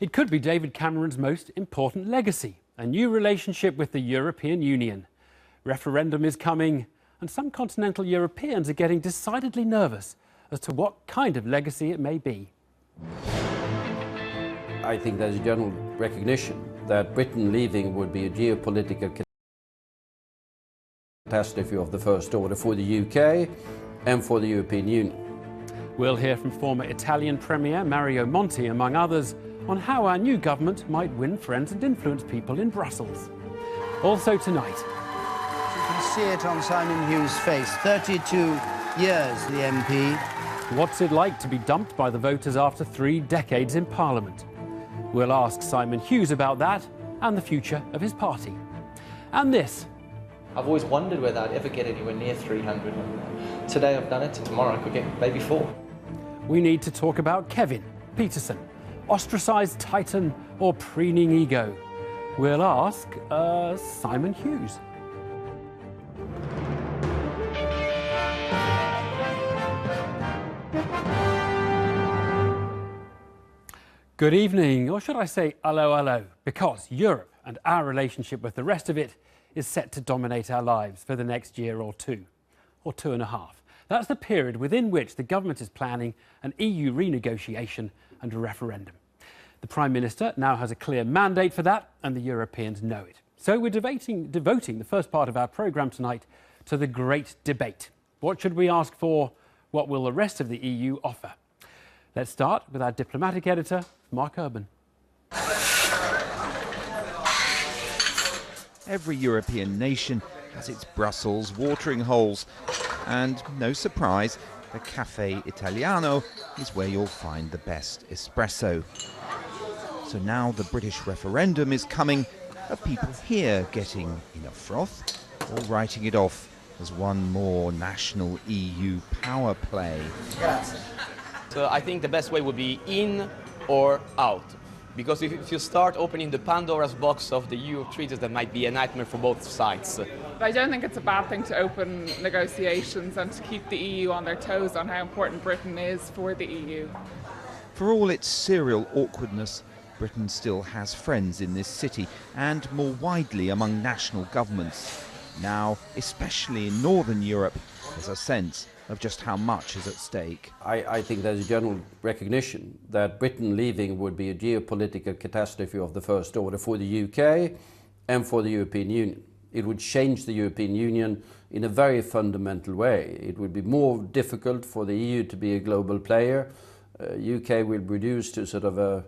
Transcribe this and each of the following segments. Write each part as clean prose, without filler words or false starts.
It could be David Cameron's most important legacy, a new relationship with the European Union. Referendum is coming, and some continental Europeans are getting decidedly nervous as to what kind of legacy it may be. I think there's a general recognition that Britain leaving would be a geopolitical catastrophe of the first order for the UK and for the European Union. We'll hear from former Italian Premier Mario Monti, among others, on how our new government might win friends and influence people in Brussels. Also tonight. You can see it on Simon Hughes' face. 32 years, the MP. What's it like to be dumped by the voters after 3 decades in Parliament? We'll ask Simon Hughes about that and the future of his party. And this. I've always wondered whether I'd ever get anywhere near 300. Today I've done it, tomorrow I could get maybe 4. We need to talk about Kevin Peterson, ostracised titan or preening ego. We'll ask Simon Hughes. Good evening, or should I say hello, hello, because Europe and our relationship with the rest of it is set to dominate our lives for the next year or 2 and a half. That's the period within which the government is planning an EU renegotiation and a referendum. The Prime Minister now has a clear mandate for that, and the Europeans know it. So we're devoting the first part of our programme tonight to the great debate. What should we ask for? What will the rest of the EU offer? Let's start with our diplomatic editor, Mark Urban. Every European nation has its Brussels watering holes. And no surprise, the Cafe Italiano is where you'll find the best espresso. So now the British referendum is coming. Are people here getting enough froth or writing it off as one more national EU power play? So I think the best way would be in or out. Because if you start opening the Pandora's box of the EU treaties, that might be a nightmare for both sides. But I don't think it's a bad thing to open negotiations and to keep the EU on their toes on how important Britain is for the EU. For all its serial awkwardness, Britain still has friends in this city and more widely among national governments. Now, especially in Northern Europe, there's a sense of just how much is at stake. I think there's a general recognition that Britain leaving would be a geopolitical catastrophe of the first order for the UK and for the European Union. It would change the European Union in a very fundamental way. It would be more difficult for the EU to be a global player. UK will reduce to sort of a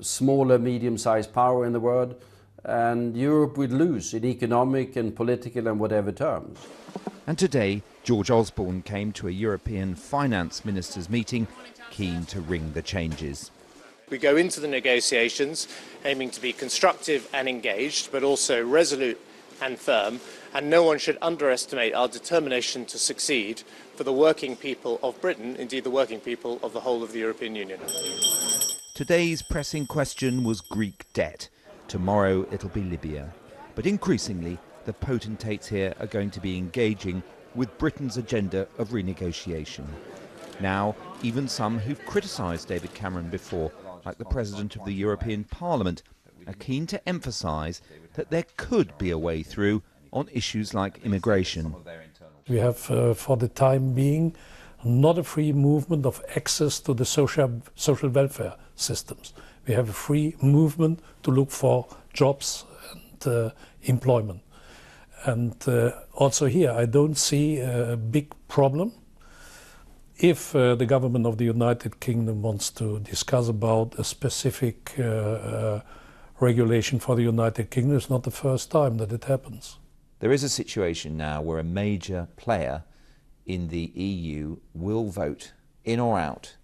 smaller, medium-sized power in the world, and Europe would lose in economic and political and whatever terms. And today, George Osborne came to a European finance ministers' meeting, keen to ring the changes. We go into the negotiations aiming to be constructive and engaged, but also resolute and firm, and no one should underestimate our determination to succeed for the working people of Britain, indeed the working people of the whole of the European Union. Today's pressing question was Greek debt. Tomorrow it'll be Libya. But increasingly, the potentates here are going to be engaging with Britain's agenda of renegotiation. Now, even some who've criticised David Cameron before, like the President of the European Parliament, are keen to emphasise that there could be a way through on issues like immigration. We have, for the time being, not a free movement of access to the social welfare systems. We have a free movement to look for jobs and employment. And also here, I don't see a big problem. If the government of the United Kingdom wants to discuss about a specific regulation for the United Kingdom, it's not the first time that it happens. There is a situation now where a major player in the EU will vote in or out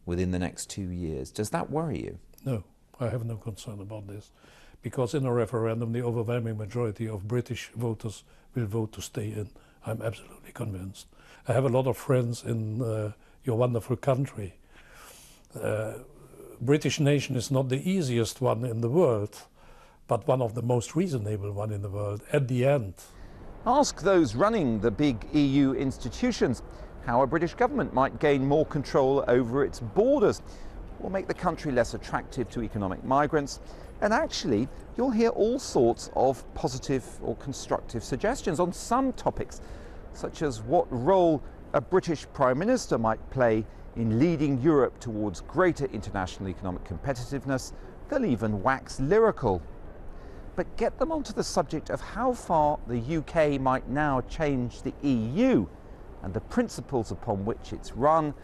within the next 2 years. Does that worry you? No, I have no concern about this. Because in a referendum, the overwhelming majority of British voters will vote to stay in. I'm absolutely convinced. I have a lot of friends in your wonderful country. British nation is not the easiest one in the world, but one of the most reasonable one in the world at the end. Ask those running the big EU institutions how a British government might gain more control over its borders. will make the country less attractive to economic migrants. And actually, you'll hear all sorts of positive or constructive suggestions on some topics, such as what role a British Prime Minister might play in leading Europe towards greater international economic competitiveness. They'll even wax lyrical. But get them onto the subject of how far the UK might now change the EU and the principles upon which it's run,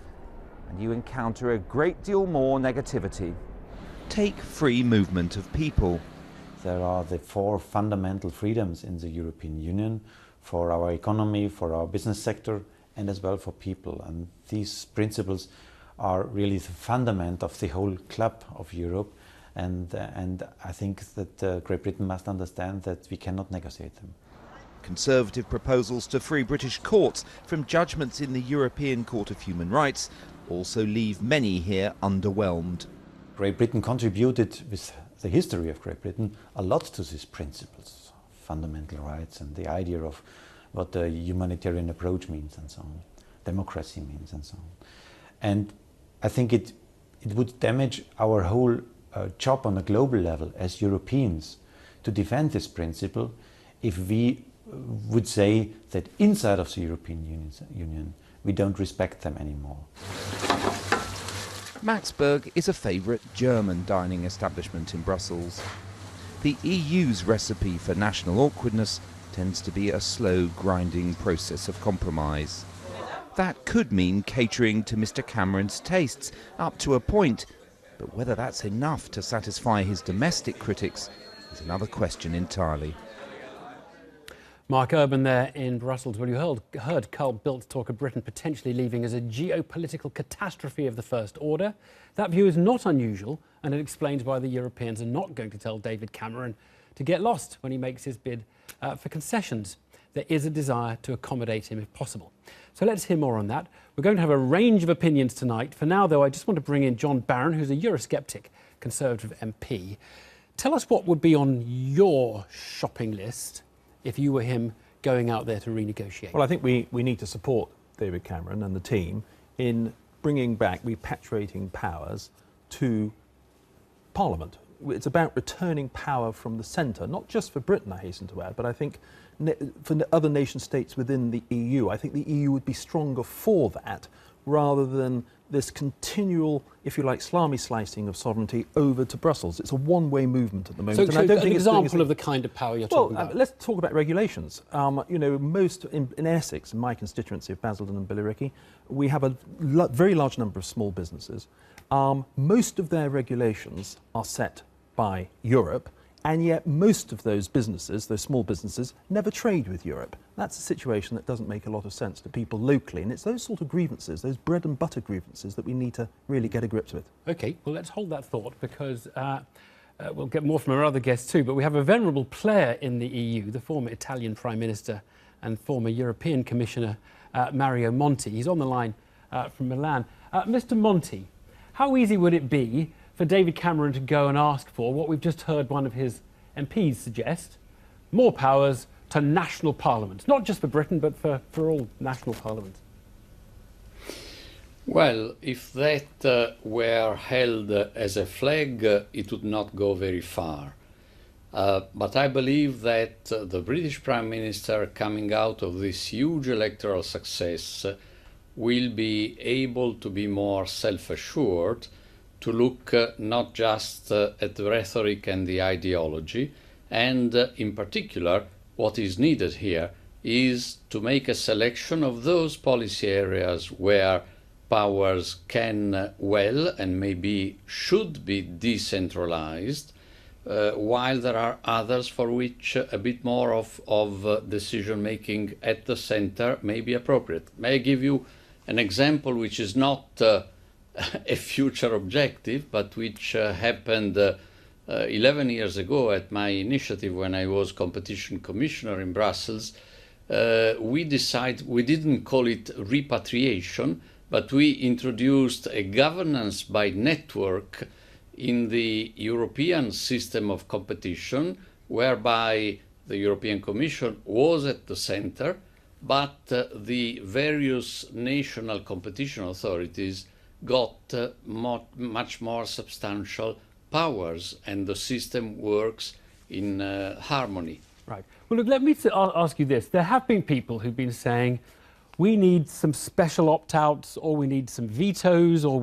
and you encounter a great deal more negativity. Take free movement of people. There are the 4 fundamental freedoms in the European Union for our economy, for our business sector, and as well for people. And these principles are really the fundament of the whole club of Europe. And I think that Great Britain must understand that we cannot negotiate them. Conservative proposals to free British courts from judgments in the European Court of Human Rights also leave many here underwhelmed. Great Britain contributed, with the history of Great Britain, a lot to these principles, fundamental rights and the idea of what the humanitarian approach means and so on, democracy means and so on. And I think it would damage our whole job on a global level as Europeans to defend this principle if we would say that inside of the European Union we don't respect them anymore. Maxburg is a favourite German dining establishment in Brussels. The EU's recipe for national awkwardness tends to be a slow, grinding process of compromise. That could mean catering to Mr. Cameron's tastes up to a point, but whether that's enough to satisfy his domestic critics is another question entirely. Mark Urban there in Brussels. Well, you heard Carl Bildt talk of Britain potentially leaving as a geopolitical catastrophe of the first order. That view is not unusual, and it explains why the Europeans are not going to tell David Cameron to get lost when he makes his bid for concessions. There is a desire to accommodate him if possible. So let's hear more on that. We're going to have a range of opinions tonight. For now, though, I just want to bring in John Barron, who's a Eurosceptic Conservative MP. Tell us what would be on your shopping list if you were him going out there to renegotiate. Well, I think we need to support David Cameron and the team in bringing back, repatriating powers to Parliament. It's about returning power from the centre, not just for Britain, I hasten to add, but I think for other nation states within the EU. I think the EU would be stronger for that rather than this continual, if you like, salami slicing of sovereignty over to Brussels. It's a one-way movement at the moment. So, and I don't an think example of the kind of power you're talking about. Let's talk about regulations. You know, most in Essex, in my constituency of Basildon and Billericay, we have a very large number of small businesses. Most of their regulations are set by Europe, and yet most of those businesses, those small businesses, never trade with Europe. That's a situation that doesn't make a lot of sense to people locally, and it's those sort of grievances, those bread and butter grievances, that we need to really get a grip with. OK, well, let's hold that thought, because we'll get more from our other guests too, but we have a venerable player in the EU, the former Italian Prime Minister and former European Commissioner Mario Monti. He's on the line from Milan. Mr. Monti, how easy would it be for David Cameron to go and ask for what we've just heard one of his MPs suggest, more powers to national parliaments, not just for Britain, but for all national parliaments? Well, if that were held as a flag, it would not go very far. But I believe that the British Prime Minister, coming out of this huge electoral success, will be able to be more self-assured, to look not just at the rhetoric and the ideology, and in particular, what is needed here is to make a selection of those policy areas where powers can well and maybe should be decentralized, while there are others for which a bit more of decision-making at the center may be appropriate. May I give you an example which is not a future objective, but which happened 11 years ago at my initiative when I was competition commissioner in Brussels. We didn't call it repatriation, but we introduced a governance by network in the European system of competition, whereby the European Commission was at the center, but the various national competition authorities got much more substantial powers, and the system works in harmony. Right. Well, look, let me ask you this. There have been people who've been saying we need some special opt-outs, or we need some vetoes, or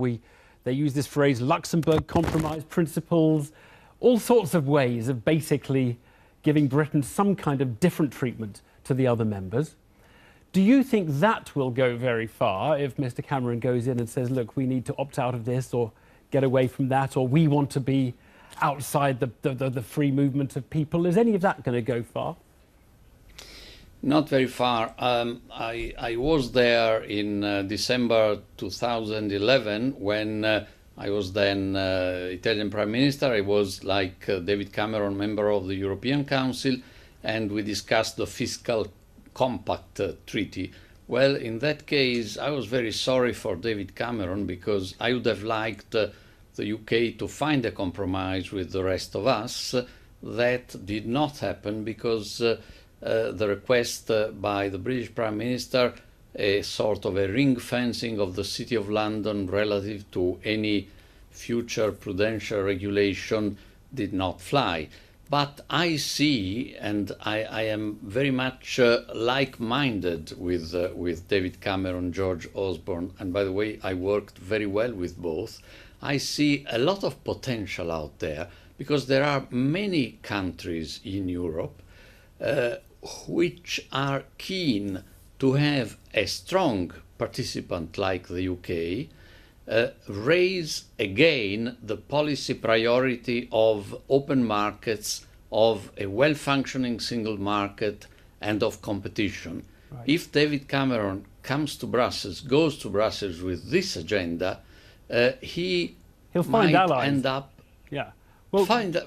they use this phrase Luxembourg compromise principles, all sorts of ways of basically giving Britain some kind of different treatment to the other members. Do you think that will go very far if Mr. Cameron goes in and says, look, we need to opt out of this or get away from that, or we want to be outside the free movement of people? Is any of that going to go far? Not very far. I was there in December 2011 when I was then Italian Prime Minister. I was, like David Cameron, member of the European Council, and we discussed the fiscal compact treaty. Well, in that case, I was very sorry for David Cameron, because I would have liked the UK to find a compromise with the rest of us. That did not happen, because the request by the British Prime Minister, a sort of a ring fencing of the City of London relative to any future prudential regulation, did not fly. But I see, and I am very much like-minded with David Cameron, George Osborne, and by the way, I worked very well with both. I see a lot of potential out there, because there are many countries in Europe which are keen to have a strong participant like the UK raise again the policy priority of open markets, of a well-functioning single market, and of competition. Right. If David Cameron goes to Brussels with this agenda, he'll find allies. End up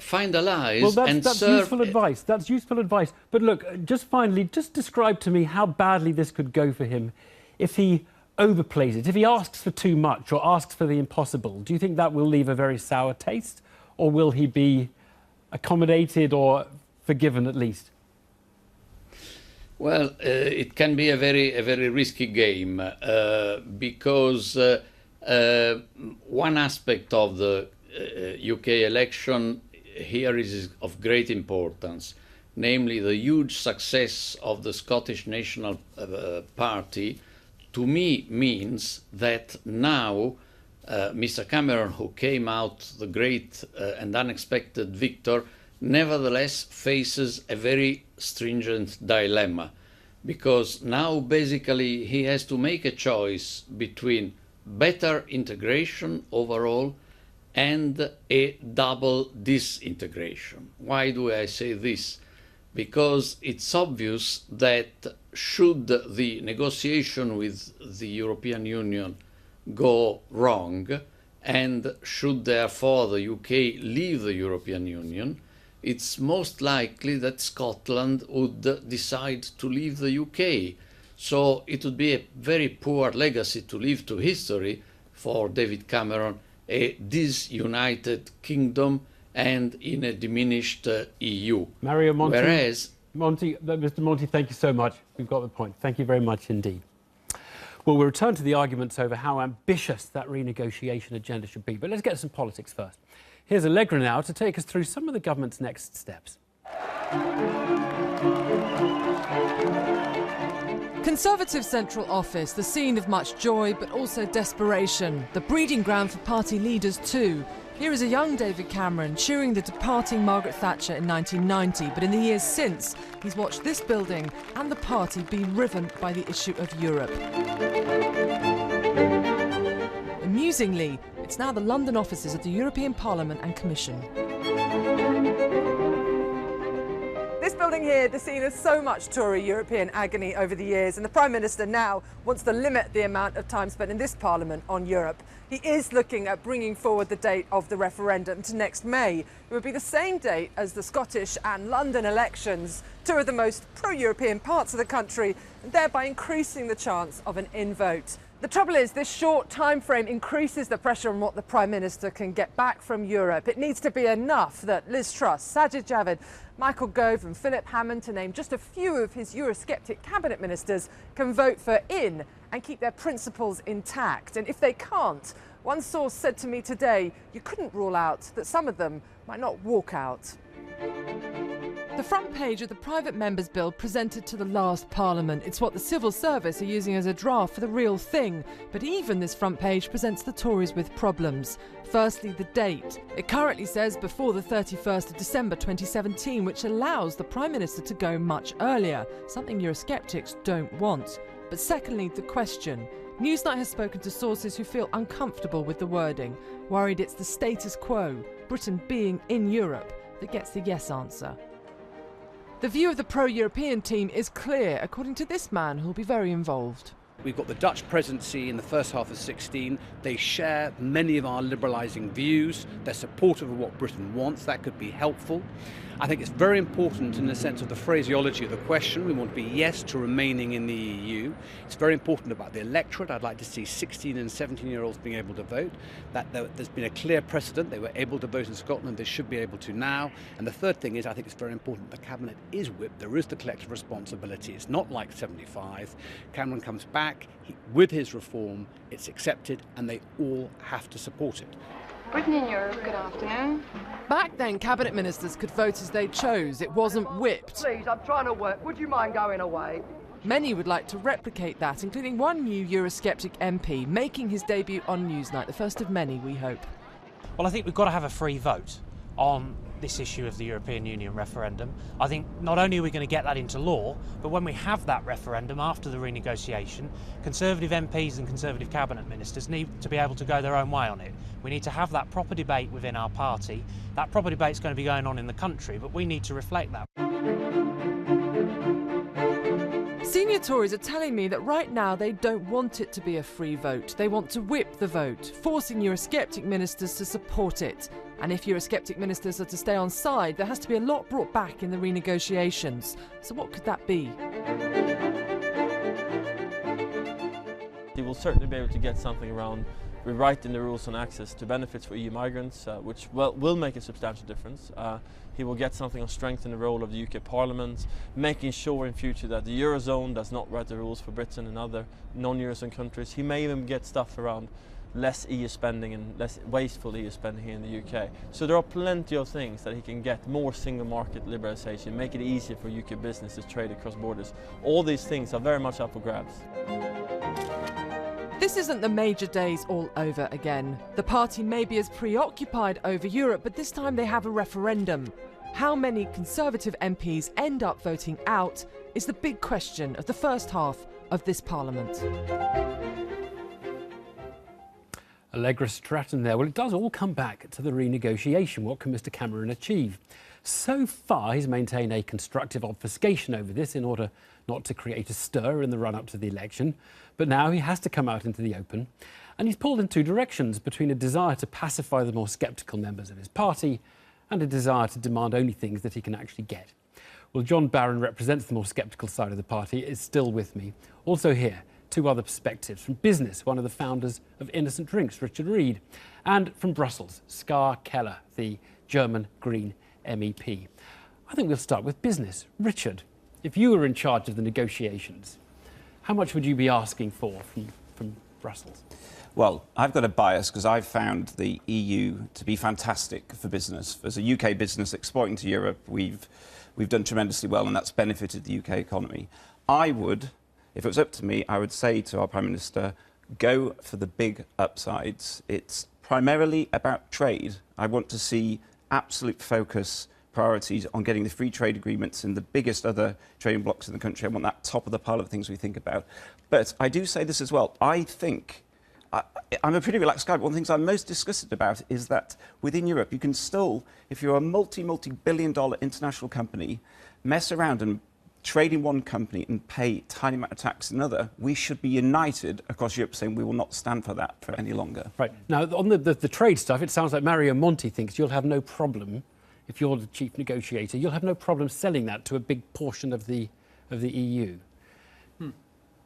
find allies. Well, that's useful advice. That's useful advice. But look, just finally, just describe to me how badly this could go for him if he overplays it, if he asks for too much or asks for the impossible. Do you think that will leave a very sour taste, or will he be accommodated or forgiven at least? Well, it can be a very risky game because one aspect of the UK election here is of great importance, namely the huge success of the Scottish National Party. To me, means that now Mr. Cameron, who came out the great and unexpected victor, nevertheless faces a very stringent dilemma, because now basically he has to make a choice between better integration overall and a double disintegration. Why do I say this? Because it's obvious that should the negotiation with the European Union go wrong, and should therefore the UK leave the European Union, it's most likely that Scotland would decide to leave the UK. So it would be a very poor legacy to leave to history for David Cameron, a disunited kingdom and in a diminished EU. Mario Monti. Whereas Mr. Monti, thank you so much. We've got the point. Thank you very much indeed. Well, we'll return to the arguments over how ambitious that renegotiation agenda should be, but let's get some politics first. Here's Allegra now to take us through some of the government's next steps. Conservative Central Office, the scene of much joy but also desperation, the breeding ground for party leaders too. Here is a young David Cameron cheering the departing Margaret Thatcher in 1990, but in the years since, he's watched this building and the party be riven by the issue of Europe. Amusingly, it's now the London offices of the European Parliament and Commission. This building here, the scene of so much Tory European agony over the years, and the Prime Minister now wants to limit the amount of time spent in this Parliament on Europe. He is looking at bringing forward the date of the referendum to next May. It would be the same date as the Scottish and London elections, two of the most pro-European parts of the country, and thereby increasing the chance of an in-vote. The trouble is, this short time frame increases the pressure on what the Prime Minister can get back from Europe. It needs to be enough that Liz Truss, Sajid Javid, Michael Gove and Philip Hammond, to name just a few of his Eurosceptic cabinet ministers, can vote for in and keep their principles intact. And if they can't, One source said to me today, you couldn't rule out that some of them might not walk out. The front page of the private members' bill presented to the last Parliament. It's what the civil service are using as a draft for the real thing. But even this front page presents the Tories with problems. Firstly, the date. It currently says before the 31st of December 2017, which allows the Prime Minister to go much earlier, something Eurosceptics don't want. But secondly, the question. Newsnight has spoken to sources who feel uncomfortable with the wording, worried it's the status quo, Britain being in Europe, that gets the yes answer. The view of the pro-European team is clear, according to this man who'll be very involved. We've got the Dutch presidency in the first half of 16. They share many of our liberalising views. They're supportive of what Britain wants. That could be helpful. I think it's very important in the sense of the phraseology of the question. We want to be yes to remaining in the EU. It's very important about the electorate. I'd like to see 16 and 17-year-olds being able to vote. There's been a clear precedent. They were able to vote in Scotland. They should be able to now. And the third thing is I think it's very important the Cabinet is whipped. There is the collective responsibility. It's not like 75. Cameron comes back with his reform. It's accepted and they all have to support it. Britain in Europe, good afternoon. Back then, cabinet ministers could vote as they chose. It wasn't whipped. Please, I'm trying to work. Would you mind going away? Many would like to replicate that, including one new Eurosceptic MP making his debut on Newsnight, the first of many, we hope. Well, I think we've got to have a free vote on this issue of the European Union referendum. I think not only are we going to get that into law, but when we have that referendum after the renegotiation, Conservative MPs and Conservative cabinet ministers need to be able to go their own way on it. We need to have that proper debate within our party. That proper debate's going to be going on in the country, but we need to reflect that. Senior Tories are telling me that right now they don't want it to be a free vote. They want to whip the vote, forcing Eurosceptic ministers to support it. And if Eurosceptic ministers are to stay on side, there has to be a lot brought back in the renegotiations. So what could that be? He will certainly be able to get something around rewriting the rules on access to benefits for EU migrants, which will make a substantial difference. He will get something on strengthening the role of the UK Parliament, making sure in future that the Eurozone does not write the rules for Britain and other non-Eurozone countries. He may even get stuff around less EU spending and less wasteful EU spending here in the UK. So there are plenty of things that he can get: more single market liberalisation, make it easier for UK business to trade across borders. All these things are very much up for grabs. This isn't the major days all over again. The party may be as preoccupied over Europe, but this time they have a referendum. How many Conservative MPs end up voting out is the big question of the first half of this Parliament. Allegra Stratton there. Well, it does all come back to the renegotiation. What can Mr Cameron achieve? So far, he's maintained a constructive obfuscation over this in order not to create a stir in the run-up to the election. But now he has to come out into the open. And he's pulled in two directions, between a desire to pacify the more sceptical members of his party and a desire to demand only things that he can actually get. Well, John Barron represents the more sceptical side of the party, is still with me. Also here, two other perspectives. From business, one of the founders of Innocent Drinks, Richard Reed. And from Brussels, Ska Keller, the German Green MEP. I think we'll start with business. Richard, if you were in charge of the negotiations, how much would you be asking for from Brussels? Well, I've got a bias because I've found the EU to be fantastic for business. As a UK business exporting to Europe, we've done tremendously well, and that's benefited the UK economy. If it was up to me, I would say to our Prime Minister, go for the big upsides. It's primarily about trade. I want to see absolute focus, priorities on getting the free trade agreements in the biggest other trading blocks in the country. I want that top of the pile of things we think about. But I do say this as well. I'm a pretty relaxed guy, but one of the things I'm most disgusted about is that within Europe, you can still, if you're a multi-billion-dollar international company, mess around and trade in one company and pay a tiny amount of tax in another. We should be united across Europe saying we will not stand for that for any longer. Right. Now, on the trade stuff, it sounds like Mario Monti thinks you'll have no problem, if you're the chief negotiator, you'll have no problem selling that to a big portion of the EU.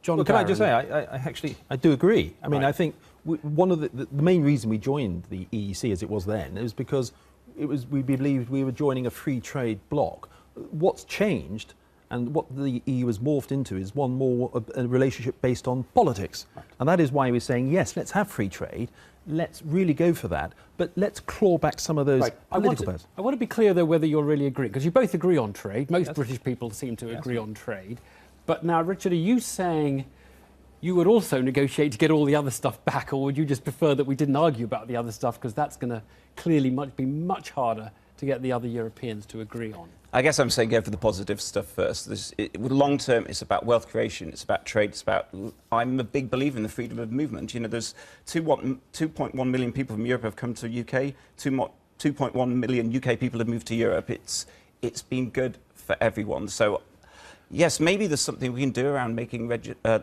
John, well, can I just say, I do agree. I mean, I think one of the main reason we joined the EEC as it was then is because we believed we were joining a free trade bloc. What's changed And what the EU has morphed into is one more a relationship based on politics. Right. And that is why we're saying, yes, let's have free trade. Let's really go for that. But let's claw back some of those political powers. I want to be clear, though, whether you're really agreeing, because you both agree on trade. Most British people seem to agree on trade. But now, Richard, are you saying you would also negotiate to get all the other stuff back, or would you just prefer that we didn't argue about the other stuff, because that's going to clearly be much harder to get the other Europeans to agree on? I guess I'm saying go for the positive stuff first. Long term, it's about wealth creation, it's about trade, it's about... I'm a big believer in the freedom of movement. You know, there's 2.1 million people from Europe have come to the UK, 2.1 million UK people have moved to Europe. It's been good for everyone. So, yes, maybe there's something we can do around making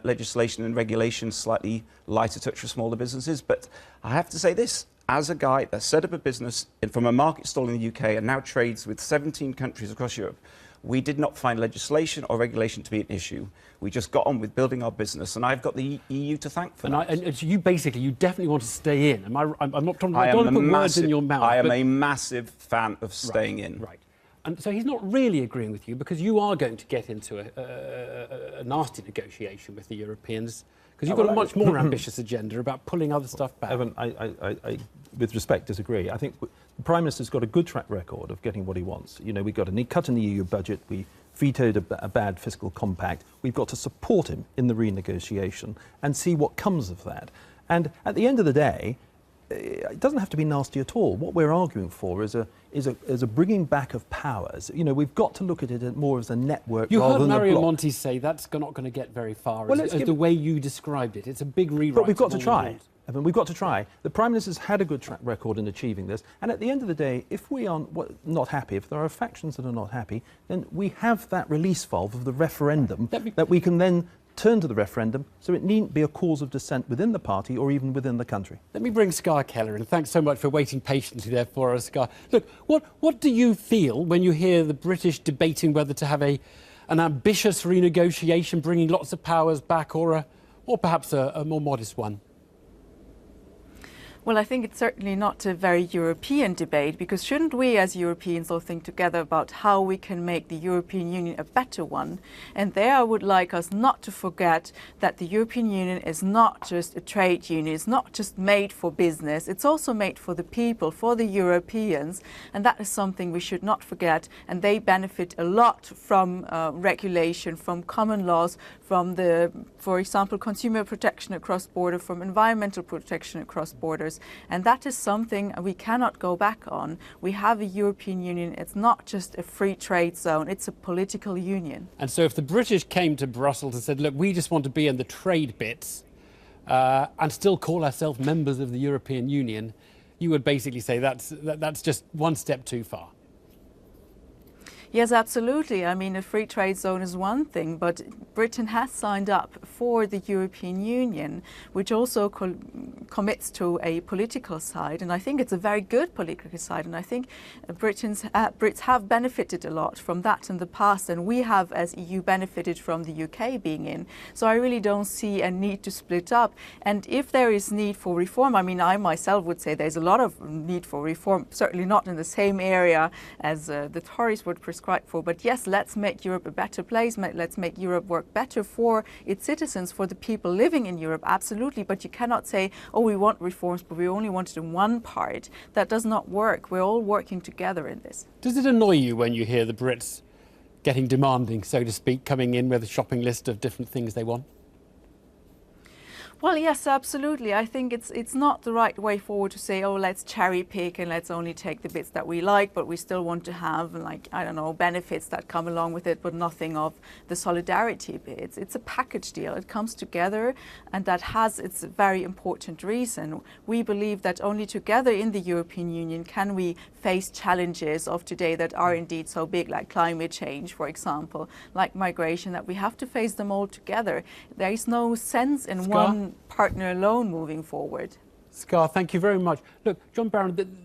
legislation and regulation slightly lighter touch for smaller businesses, but I have to say this. As a guy that set up a business from a market stall in the UK and now trades with 17 countries across Europe, we did not find legislation or regulation to be an issue. We just got on with building our business, and I've got the EU to thank for that. And you definitely want to stay in. I'm not trying to put words in your mouth. I am a massive fan of staying in. Right. And so he's not really agreeing with you, because you are going to get into a nasty negotiation with the Europeans, because you've got a much more ambitious agenda about pulling other stuff back. Evan, I, with respect, disagree. I think the Prime Minister's got a good track record of getting what he wants. You know, we got a cut in the EU budget, we vetoed a bad fiscal compact. We've got to support him in the renegotiation and see what comes of that. And at the end of the day, it doesn't have to be nasty at all. What we're arguing for is a bringing back of powers. You know, we've got to look at it more as a network rather than a block. You heard Mario Monti say that's not going to get very far, as the way you described it. It's a big rewrite. But we've got to try. Evan, we've got to try. The Prime Minister's had a good track record in achieving this, and at the end of the day, if we are not happy, if there are factions that are not happy, then we have that release valve of the referendum that we can then turn to the referendum, so it needn't be a cause of dissent within the party or even within the country. Let me bring Scar Keller in. Thanks so much for waiting patiently there for us, Scar. Look, what do you feel when you hear the British debating whether to have an ambitious renegotiation, bringing lots of powers back, or perhaps a more modest one? Well, I think it's certainly not a very European debate, because shouldn't we as Europeans all think together about how we can make the European Union a better one? And there I would like us not to forget that the European Union is not just a trade union, it's not just made for business, it's also made for the people, for the Europeans, and that is something we should not forget. And they benefit a lot from regulation, from common laws, from for example, consumer protection across border, from environmental protection across borders. And that is something we cannot go back on. We have a European Union. It's not just a free trade zone, it's a political union. And so if the British came to Brussels and said, look, we just want to be in the trade bits and still call ourselves members of the European Union, you would basically say that's just one step too far. Yes, absolutely. I mean, a free trade zone is one thing, but Britain has signed up for the European Union, which also commits to a political side. And I think it's a very good political side. And I think Brits have benefited a lot from that in the past. And we have, as EU, benefited from the UK being in. So I really don't see a need to split up. And if there is need for reform, I mean, I myself would say there's a lot of need for reform, certainly not in the same area as the Tories would prescribe for. But yes, let's make Europe a better place. Let's make Europe work better for its citizens, for the people living in Europe, absolutely. But you cannot say, oh, we want reforms, but we only want it in one part. That does not work. We're all working together in this. Does it annoy you when you hear the Brits getting demanding, so to speak, coming in with a shopping list of different things they want? Well, yes, absolutely. I think it's not the right way forward to say, oh, let's cherry pick and let's only take the bits that we like, but we still want to have, like, I don't know, benefits that come along with it, but nothing of the solidarity bits. It's a package deal. It comes together, and that has its very important reason. We believe that only together in the European Union can we face challenges of today that are indeed so big, like climate change, for example, like migration, that we have to face them all together. There is no sense in one partner alone moving forward. Scar, thank you very much. Look, John Barron,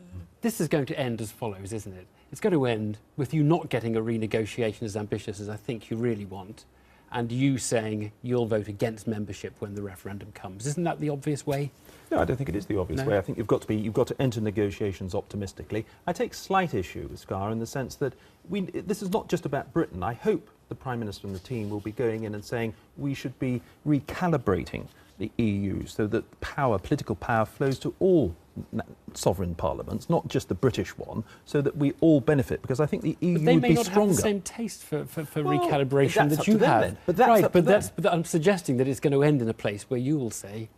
this is going to end as follows, isn't it? It's going to end with you not getting a renegotiation as ambitious as I think you really want, and you saying you'll vote against membership when the referendum comes. Isn't that the obvious way? No, I don't think it is the obvious way. I think you've got to enter negotiations optimistically. I take slight issue with Scar in the sense that this is not just about Britain. I hope the Prime Minister and the team will be going in and saying we should be recalibrating the EU so that political power flows to all sovereign parliaments, not just the British one, so that we all benefit. Because I think the EU would be stronger. They may not have the same taste for recalibration that you have. But I'm suggesting that it's going to end in a place where you will say,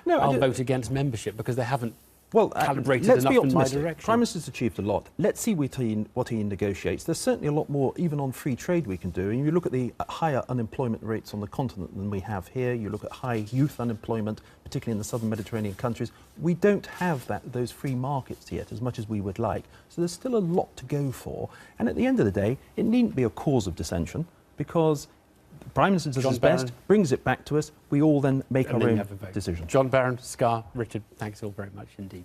I'll vote against membership because they haven't calibrated let's enough be in my optimistic. direction. Prime Minister's achieved a lot. Let's see what he negotiates. There's certainly a lot more, even on free trade, we can do. And you look at the higher unemployment rates on the continent than we have here. You look at high youth unemployment, particularly in the southern Mediterranean countries. We don't have those free markets yet as much as we would like. So there's still a lot to go for. And at the end of the day, it needn't be a cause of dissension, because the Prime Minister does his best, brings it back to us. We all then make our own decision. John Barron, Scar, Richard, thanks all very much indeed.